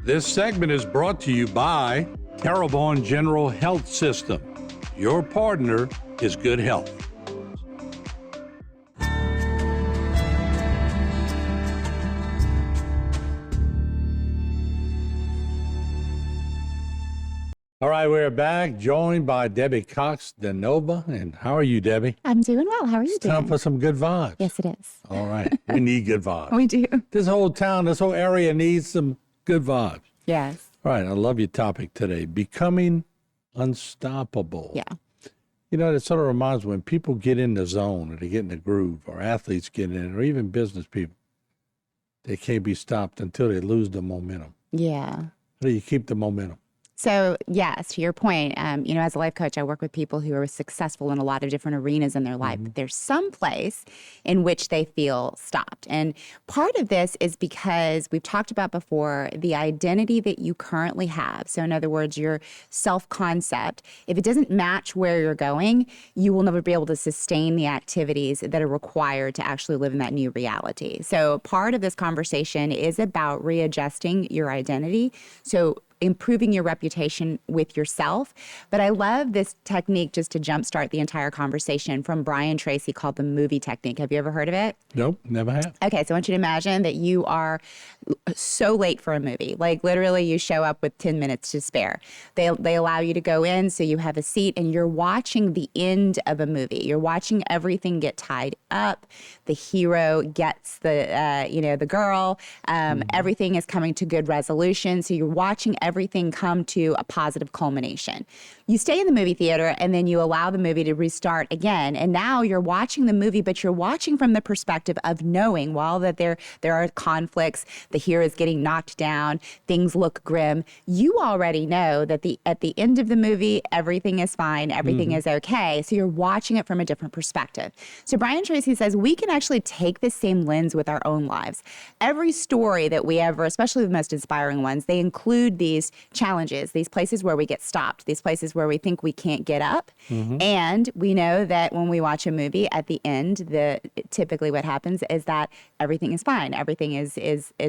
This segment is brought to you by Terrebonne General Health System. Your partner is good health. All right, we're back, joined by Debbie Cox-Denova. And how are you, Debbie? I'm doing well. How are you It's doing? time for some good vibes. Yes, it is. All right. We need good vibes. We do. This whole town, this whole area needs some good vibes. Yes. All right. I love your topic today, becoming unstoppable. Yeah. You know, it sort of reminds me when people get in the zone or they get in the groove, or athletes get in it, or even business people, they can't be stopped until they lose the momentum. Yeah. How do you keep the momentum? So, yes, to your point, as a life coach, I work with people who are successful in a lot of different arenas in their life. But there's some place in which they feel stopped. And part of this is because we've talked about before the identity that you currently have. So, in other words, your self-concept, if it doesn't match where you're going, you will never be able to sustain the activities that are required to actually live in that new reality. So, part of this conversation is about readjusting your identity. So, improving your reputation with yourself. But I love this technique, just to jumpstart the entire conversation, from Brian Tracy, called the movie technique. Have you ever heard of it? Nope, never have. Okay, so I want you to imagine that you are so late for a movie. Like literally you show up with 10 minutes to spare. They allow you to go in, so you have a seat, and you're watching the end of a movie. You're watching everything get tied up. The hero gets the girl. Everything is coming to good resolution. So you're watching everything come to a positive culmination. You stay in the movie theater, and then you allow the movie to restart again. And now you're watching the movie, but you're watching from the perspective of knowing, while that there are conflicts, the hero is getting knocked down, things look grim. You already know that at the end of the movie, everything is fine, everything is okay. So you're watching it from a different perspective. So Brian Tracy says we can actually take the same lens with our own lives. Every story that we ever, especially the most inspiring ones, they include these challenges, these places where we get stopped, these places where we think we can't get up. And we know that when we watch a movie, at the end, typically what happens is that everything is fine, everything is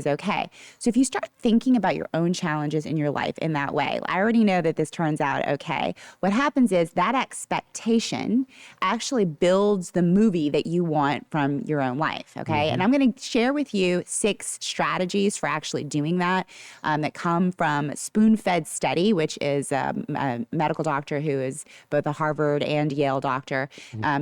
okay. So if you start thinking about your own challenges in your life in that way, I already know that this turns out okay. What happens is that expectation actually builds the movie that you want from your own life, okay? And I'm going to share with you 6 strategies for actually doing that come from Spoon-Fed Study, which is a medical doctor who is both a Harvard and Yale doctor,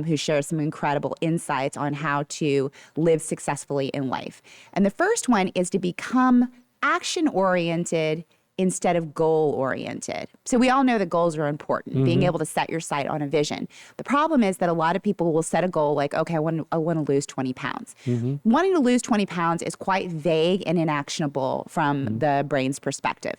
who shares some incredible insights on how to live successfully in life. And the first one is to become action-oriented instead of goal-oriented. So we all know that goals are important, being able to set your sight on a vision. The problem is that a lot of people will set a goal like, okay, I want to lose 20 pounds. Wanting to lose 20 pounds is quite vague and inactionable from the brain's perspective.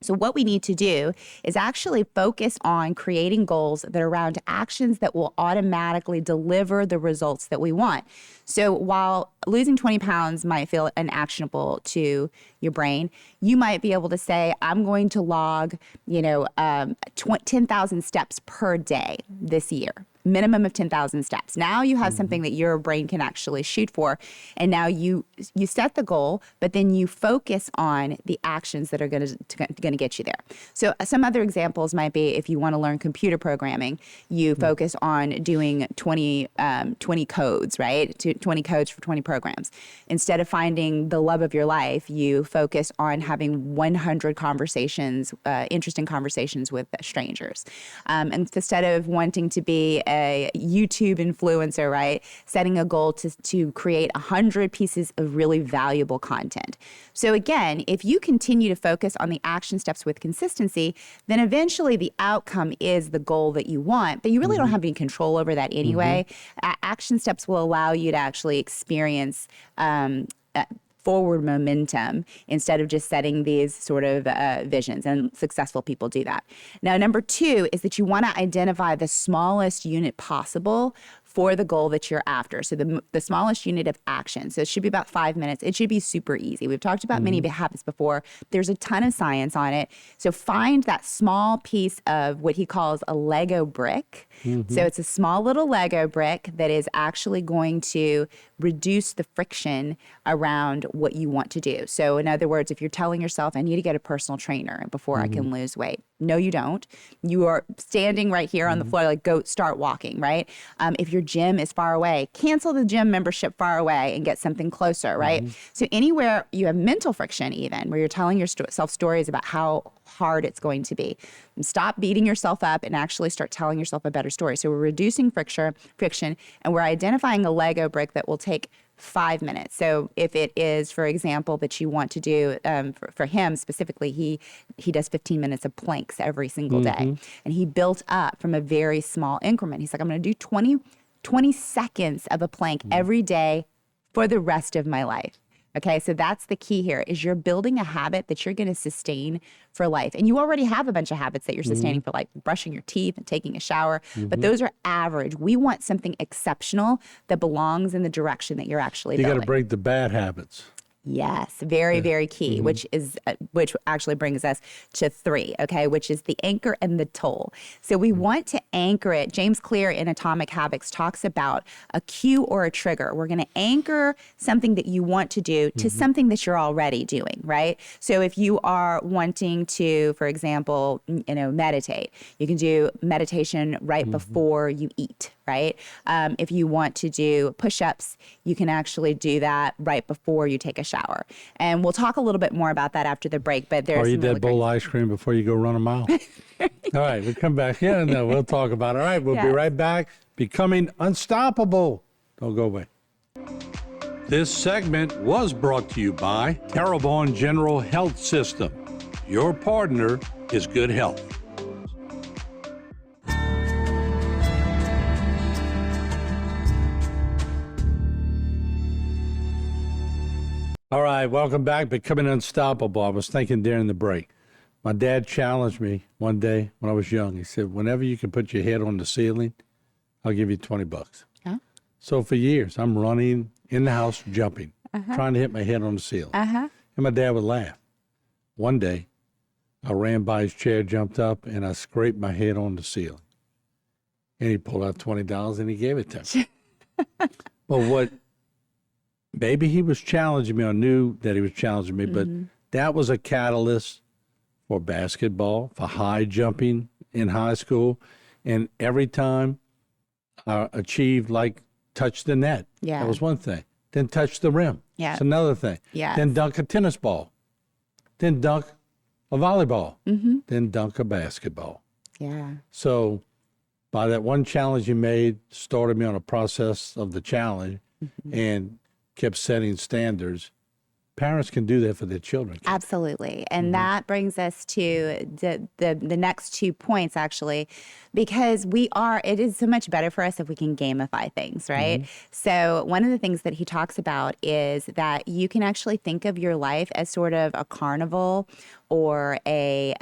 So what we need to do is actually focus on creating goals that are around actions that will automatically deliver the results that we want. So while losing 20 pounds might feel unactionable to your brain, you might be able to say, I'm going to log, 10,000 steps per day this year. Minimum of 10,000 steps. Now you have something that your brain can actually shoot for. And now you set the goal, but then you focus on the actions that are going to get you there. So some other examples might be, if you want to learn computer programming, you focus on doing 20 codes, right? 20 codes for 20 programs. Instead of finding the love of your life, you focus on having 100 conversations, interesting conversations with strangers. And instead of wanting to be a YouTube influencer, right? Setting a goal to create 100 pieces of really valuable content. So again, if you continue to focus on the action steps with consistency, then eventually the outcome is the goal that you want, but you really don't have any control over that anyway. Action steps will allow you to actually experience forward momentum instead of just setting these sort of visions, and successful people do that. Now, number 2 is that you want to identify the smallest unit possible for the goal that you're after. So the smallest unit of action. So it should be about 5 minutes. It should be super easy. We've talked about many habits before. There's a ton of science on it. So find that small piece of what he calls a Lego brick. So it's a small little Lego brick that is actually going to reduce the friction around what you want to do. So in other words, if you're telling yourself, I need to get a personal trainer before I can lose weight. No, you don't. You are standing right here on the floor, like go start walking, right? If your gym is far away, cancel the gym membership far away and get something closer, right? So anywhere you have mental friction even, where you're telling yourself stories about how hard it's going to be, and stop beating yourself up and actually start telling yourself a better story. So we're reducing friction, and we're identifying a Lego brick that will take 5 minutes. So if it is, for example, that you want to do, for him specifically, he does 15 minutes of planks every single day. And he built up from a very small increment. He's like, I'm going to do 20 seconds of a plank every day for the rest of my life. Okay, so that's the key here, is you're building a habit that you're going to sustain for life. And you already have a bunch of habits that you're sustaining for life, brushing your teeth and taking a shower, but those are average. We want something exceptional that belongs in the direction that you're actually building. You got to break the bad habits. Yes, very, very key, which actually brings us to 3, okay, which is the anchor and the toll. So we want to anchor it. James Clear in Atomic Habits talks about a cue or a trigger. We're going to anchor something that you want to do to something that you're already doing, right? So if you are wanting to, for example, meditate, you can do meditation right before you eat, right? If you want to do push-ups, you can actually do that right before you take a shower. And we'll talk a little bit more about that after the break, but there's Or eat that bowl of ice cream before you go run a mile. All right, we'll come back. Yeah, no, we'll talk about it. All right, we'll be right back. Becoming Unstoppable. Don't go away. This segment was brought to you by Terrebonne General Health System. Your partner is good health. All right, welcome back. Becoming Unstoppable. I was thinking during the break. My dad challenged me one day when I was young. He said, whenever you can put your head on the ceiling, I'll give you $20. Huh? So for years, I'm running in the house, jumping, trying to hit my head on the ceiling. And my dad would laugh. One day, I ran by his chair, jumped up, and I scraped my head on the ceiling. And he pulled out $20 and he gave it to me. Well, maybe he was challenging me. I knew that he was challenging me, but that was a catalyst for basketball, for high jumping in high school. And every time I achieved, touch the net. Yeah. That was one thing. Then touch the rim. Yeah. That's another thing. Yeah. Then dunk a tennis ball. Then dunk a volleyball. Then dunk a basketball. Yeah. So by that one challenge you made, started me on a process of the challenge and kept setting standards. Parents can do that for their children. Absolutely. And that brings us to the next 2 points, actually, because it is so much better for us if we can gamify things, right? So one of the things that he talks about is that you can actually think of your life as sort of a carnival or a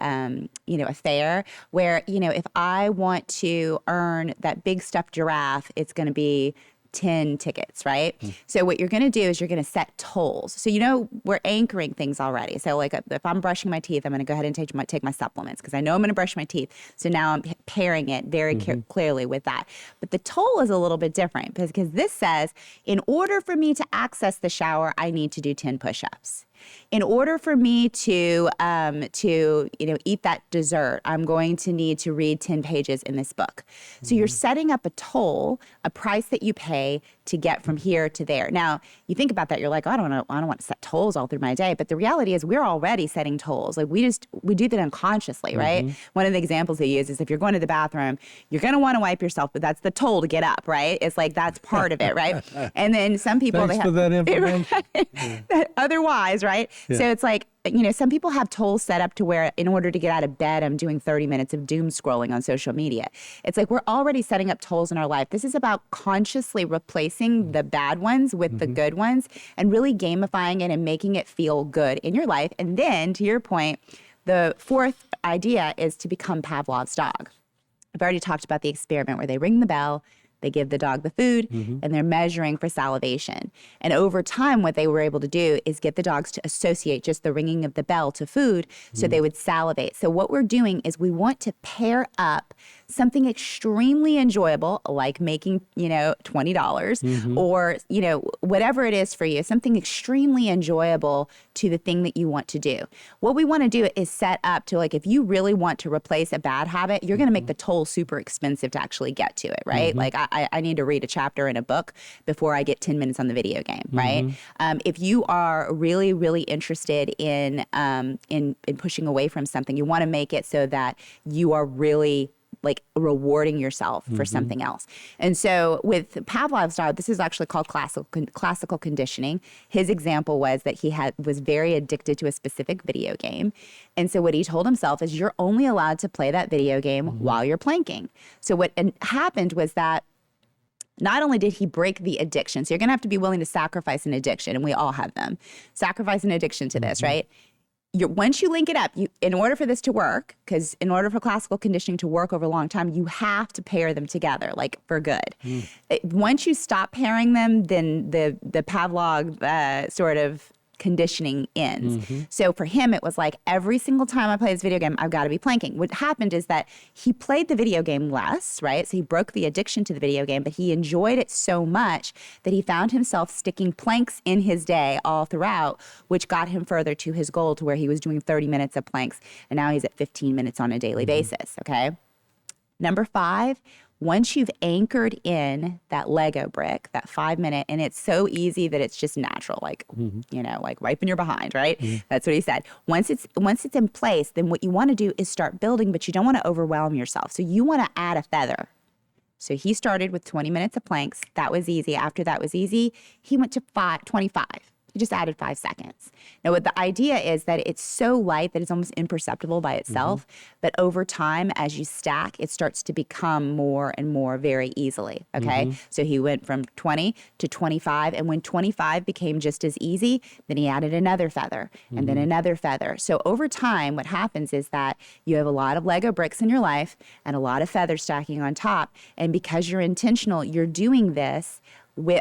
fair where, if I want to earn that big stuffed giraffe, it's going to be 10 tickets, right? So what you're going to do is you're going to set tolls. So, we're anchoring things already. So if I'm brushing my teeth, I'm going to go ahead and take my supplements because I know I'm going to brush my teeth. So now I'm pairing it very clearly with that. But the toll is a little bit different because this says, in order for me to access the shower, I need to do 10 push-ups. In order for me to eat that dessert, I'm going to need to read 10 pages in this book. So you're setting up a toll, a price that you pay to get from here to there. Now, you think about that, you're like, oh, I don't want to set tolls all through my day. But the reality is we're already setting tolls. We do that unconsciously, right? One of the examples they use is if you're going to the bathroom, you're going to want to wipe yourself, but that's the toll to get up, right? It's like that's part of it, right? And then some people Thanks for that information. Otherwise, right? Yeah. So it's like, some people have tolls set up to where in order to get out of bed, I'm doing 30 minutes of doom scrolling on social media. It's like we're already setting up tolls in our life. This is about consciously replacing the bad ones with the good ones and really gamifying it and making it feel good in your life. And then, to your point, the 4th idea is to become Pavlov's dog. I've already talked about the experiment where they ring the bell, They give the dog the food, and they're measuring for salivation. And over time, what they were able to do is get the dogs to associate just the ringing of the bell to food, so they would salivate. So what we're doing is we want to pair up something extremely enjoyable, like making, $20, or, whatever it is for you, something extremely enjoyable to the thing that you want to do. What we want to do is set up to, like, if you really want to replace a bad habit, you're going to make the toll super expensive to actually get to it, right? Like I need to read a chapter in a book before I get 10 minutes on the video game, right? If you are really, really interested in pushing away from something, you want to make it so that you are really like rewarding yourself for something else. And so with Pavlov's dog, this is actually called classical conditioning. His example was that he was very addicted to a specific video game. And so what he told himself is, you're only allowed to play that video game while you're planking. So what happened was that not only did he break the addiction, so you're going to have to be willing to sacrifice an addiction, and we all have them. Sacrifice an addiction to this, right? Once you link it up, in order for this to work, because in order for classical conditioning to work over a long time, you have to pair them together, like for good. Once you stop pairing them, then the Pavlov sort of conditioning ends. So for him, it was like, every single time I play this video game, I've got to be planking. What happened is that he played the video game less, right? So he broke the addiction to the video game, but he enjoyed it so much that he found himself sticking planks in his day all throughout, which got him further to his goal, to where he was doing 30 minutes of planks, and now he's at 15 minutes on a daily basis, okay? Number 5, once you've anchored in that Lego brick, that 5-minute, and it's so easy that it's just natural, like, like wiping your behind, right? That's what he said. Once it's in place, then what you want to do is start building, but you don't want to overwhelm yourself. So you want to add a feather. So he started with 20 minutes of planks. That was easy. After that was easy, he went to 25. He just added 5 seconds. Now, what the idea is that it's so light that it's almost imperceptible by itself, but over time, as you stack, it starts to become more and more very easily, okay? So he went from 20 to 25, and when 25 became just as easy, then he added another feather, and then another feather. So over time, what happens is that you have a lot of Lego bricks in your life and a lot of feathers stacking on top, and because you're intentional, you're doing this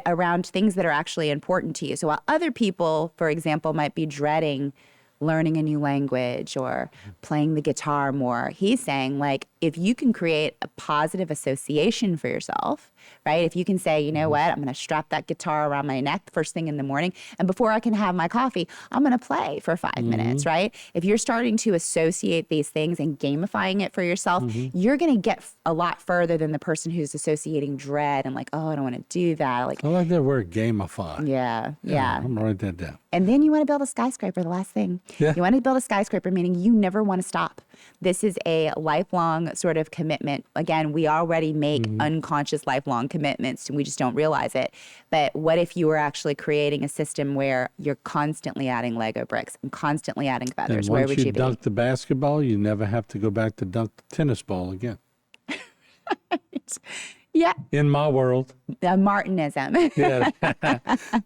around things that are actually important to you. So while other people, for example, might be dreading learning a new language or playing the guitar more, he's saying, like, if you can create a positive association for yourself, right? If you can say, you know what, I'm going to strap that guitar around my neck first thing in the morning, and before I can have my coffee, I'm going to play for 5 minutes, right? If you're starting to associate these things and gamifying it for yourself, you're going to get a lot further than the person who's associating dread and like, oh, I don't want to do that. Like, I like that word, gamify. Yeah. I'm going to write that down. And then you want to build a skyscraper, the last thing. Yeah. You want to build a skyscraper, meaning you never want to stop. This is a lifelong sort of commitment. Again, we already make unconscious lifelong commitments, and we just don't realize it. But what if you were actually creating a system where you're constantly adding Lego bricks and constantly adding feathers? And Where once would you be? dunk the basketball, you never have to go back to dunk the tennis ball again. Yeah. In my world. The Martinism. Yeah.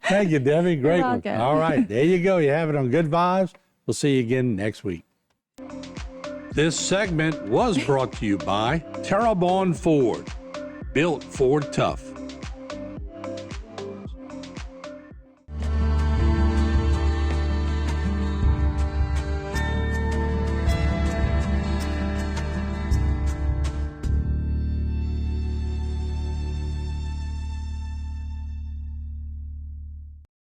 Thank you, Debbie. Great You're one. welcome. All right. There you go. You have it on Good Vibes. We'll see you again next week. This segment was brought to you by Terrebonne Ford. Built Ford tough.